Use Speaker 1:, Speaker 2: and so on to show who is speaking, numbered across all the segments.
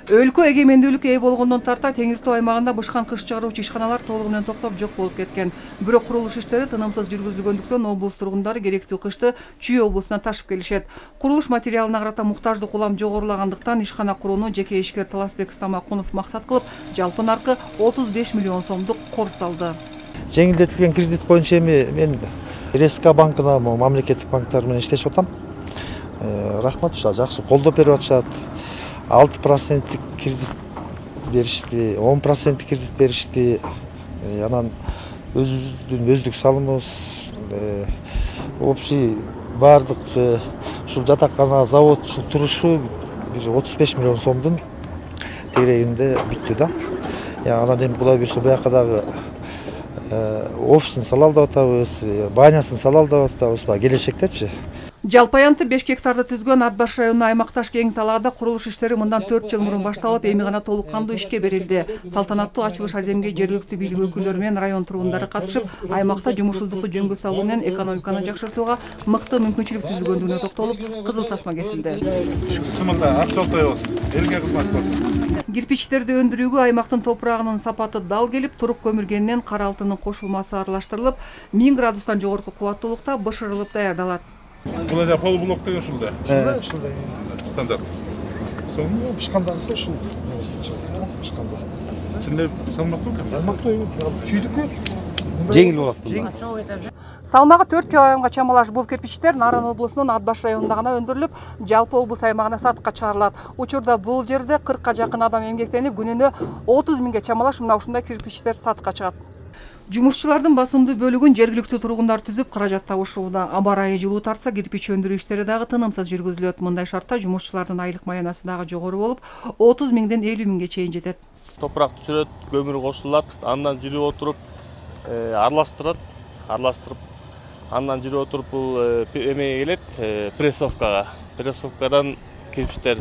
Speaker 1: Өлкө эгемендүүлүккө ээ болгондон тарта Теңир Тоо аймагында бышкан кыш чыгаруучу ишканалар толугу менен токтоп жок болуп кеткен. Бирок курулуш иштери тынымсыз жүргүзүлгөндүктөн облус тургундары керектүү кышты Чүй облусуна ташып келишет. Курулуш материалына карата муктаждык улам жогорулагандыктан ишкана курууну жеке ишкер Таласбек Стамакунов максат кылып, жалпы наркы 35 миллион сомдук кор салды.
Speaker 2: Жеңилдетилген кредит боюнча эми мен РСК банкына, мамлекеттик банктар менен иштешип атам. Рахмат, жакшы колдоо берип атышат. 6% кредит беришти, 10% кредит беришти. Анан өздүк салымыбыз, общий бардык ушул жатаккана, завод ушул турушу 35 миллион сомдун тегерегинде бүттү да. Анан эми Кудай буйрса буяка дагы офисин салалы деп атабыз, банясын салалы деп атабыз, келечектечи.
Speaker 1: Жалпы аянты 5 гектарды түзгөн Атбаш районуна аймакташ кең талаада курулуш иштери мындан 4 жыл мурун башталып, эми гана толук кандуу ишке берилди. Салтанаттуу ачылыш аземге жергиликтүү бийлик өкүлдөрү менен район тургундары катышып, аймакта жумушсуздукту жөнгө салуу менен экономиканы жакшыртууга мыкты мүмкүнчүлүк түзүлгөндүгүнө токтолуп, кызыл тасма кесилди.
Speaker 3: Сымында акчалтай болсун, элге кызмат болсун.
Speaker 1: Кирпичтерди өндүрүүгө аймактын топурагынын сапаты дал келип, турук көмүргенинен кара алтындын кошулмасы аралаштырылып, 1000 градустан жогорку кубаттуулукта бышырылып даярдалат.
Speaker 3: Бул эле полублок деген ушундай.
Speaker 2: Ушундай
Speaker 3: Стандарт. Соңу
Speaker 2: бышкандагысы ушул бышканда.
Speaker 3: Сине салмактуу экен.
Speaker 2: Салмактуу, чүйдүккө жеңил болот.
Speaker 1: Салмагы 4 килограммга чамалаш бул кирпичтер Наран облусунун Атбаш районунда гана өндүрүлүп, жалпы облус аймагына сатыкка чыгарылат. Учурда бул жерде 40ка жакын адам эмгектенип, күнүнө 30 миңге чамалаш мына ушундай кирпичтер сатыкка чыгат. Жумушчулардын басымдуу бөлүгүн жергиликтүү тургундар түзүп, каражат табышууда. Аба ырайы жылуу тартса, кирпич өндүрүү иштери дагы тынымсыз жүргүзүлөт. Мындай шартта жумушчулардын айлык маянасы дагы жогору болуп, 30 миңден 50 миңге чейин жетет.
Speaker 4: Топурак түшүрөт, көмүр кошулат, андан жүрүп отуруп, аралаштырып, андан жүрүп отуруп бул эмеге келет, прессовкага. Прессовкадан кирпичтер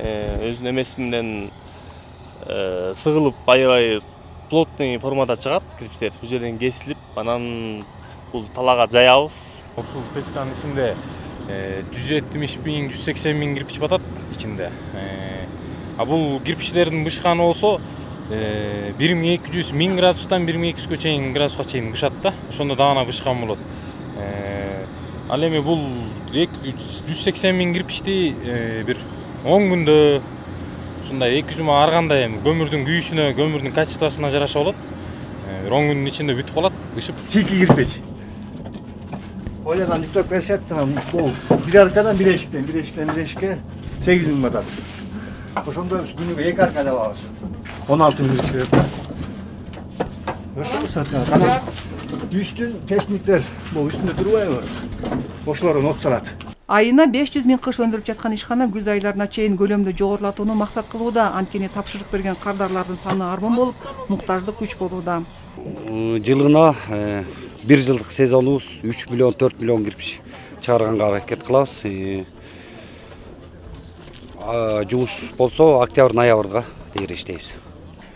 Speaker 4: өзүнүн эмеси менен сыгылып, аябай плотный формада чыгат кирпичтер. Бул жерден кесилип, анан бул талаага жаябыз.
Speaker 5: Ушул печканын ичинде 170 миң, 180 миң кирпич батат ичинде. Бул кирпичтердин бышканы болсо 1200 1000 градустан 1200 чейин градуска чейин бышат да. Ошондо дагы бышкан болот. Ал эми бул 180 миң кирпичти бир 10 күндө ушундай 2 жума ар кандай эми көмүрдүн күйүшүнө, көмүрдүн качествосуна жараша болот. Бир 10 күндүн ичинде бүтүп калат, бышып.
Speaker 2: Чийки кирпич. Ойлодан жүктөп беришет, бул бир аркадан бирешикке 8 миң батат. Ошондо биз күнүгө 2 арка алабыз. 16 миң чыгат. Ошол сатка. Үстүн техниктер бул үстүндө турбайбы? Ошолордон от салат.
Speaker 1: Айына 500 миң кыш өндүрүп жаткан ишкана күз айларына чейин көлөмдү жогорулатууну максат кылууда. Анткени тапшырык берген кардарлардын саны арман болуп, муктаждык күч болууда.
Speaker 6: Жылына бир жылдык сезонубуз 3 миллион 4 миллион кирпич чыгарганга аракет кылабыз. Жумуш болсо октябрь-ноябрга дейер иштейбиз.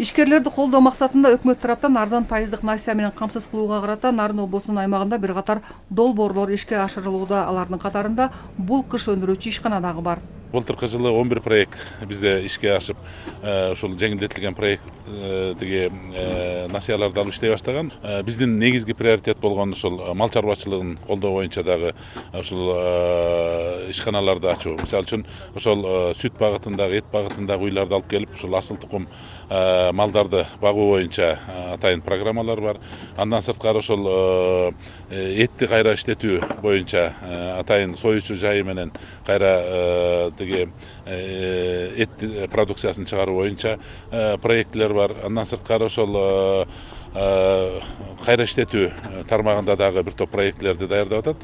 Speaker 1: Ишкерлерди колдоо максатында өкмөт тараптан арзан пайыздык насия менен камсыз кылууга карата Нарын облусунун аймагында бир катар долбоорлор ишке ашырылууда. Алардын катарында бул кыш өндүрүүчү ишкана дагы бар.
Speaker 3: Былтыркы жылы 11 проект бизде ишке ашып, ушул жеңилдетилген проекттеги насыяларды алып иштей баштаган. Биздин негизги приоритет болгон ушул мал чарбачылыгын колдоо боюнча дагы ушул ишканаларды ачуу. Мисалы үчүн ошол сүт багытындагы, эт багытындагы уйларды алып келип, ушул асыл тукум малдарды багуу боюнча атайын программалар бар. Андан сырткары ошол этти кайра иштетүү боюнча атайын союучу жайы менен кайра эт продукциясын чыгаруу боюнча проекттер бар. Андан сырткары ошол кайра иштетүү тармагында дагы бир топ проектлерди даярдап атат.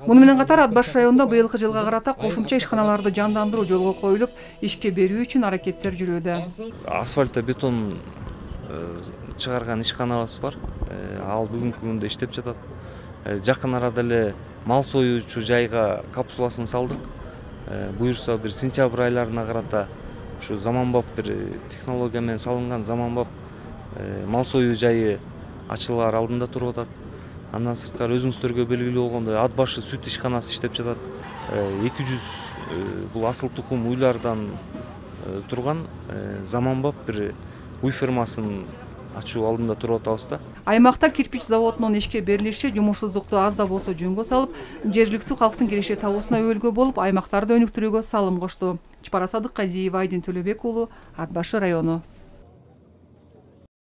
Speaker 1: Муну менен катар Атбаш районунда быйылкы жылга карата кошумча ишканаларды жандандыруу жолго коюлуп, ишке берүү үчүн аракеттер жүрүүдө.
Speaker 7: Асфальто бетон чыгарган ишканабыз бар. Ал бүгүнкү күндө иштеп жатат. Жакын арада эле мал союучу жайга капсуласын салдык. Буюрса бир сентябрь айларына карата ушу заманбап бир технология менен салынган заманбап мал союу жайы ачылар алдында туруп атат. Андан сырткары өзүңүздөргө белгилүү болгондой Атбашы сүт ишканасы иштеп жатат. 200 бул асыл тукум уйлардан турган заманбап бир уй фермасын ачуу алдында туруп атабыз да.
Speaker 1: Аймакта кирпич заводунун ишке берилиши жумушсуздукту аз да болсо жөнгө салып, жергиликтүү калктын киреше табуусуна өбөлгө болуп, аймактарды өнүктүрүүгө салым кошту. Чапара Садыкказиева, Айдин Төлөбек уулу, Ат Башы району.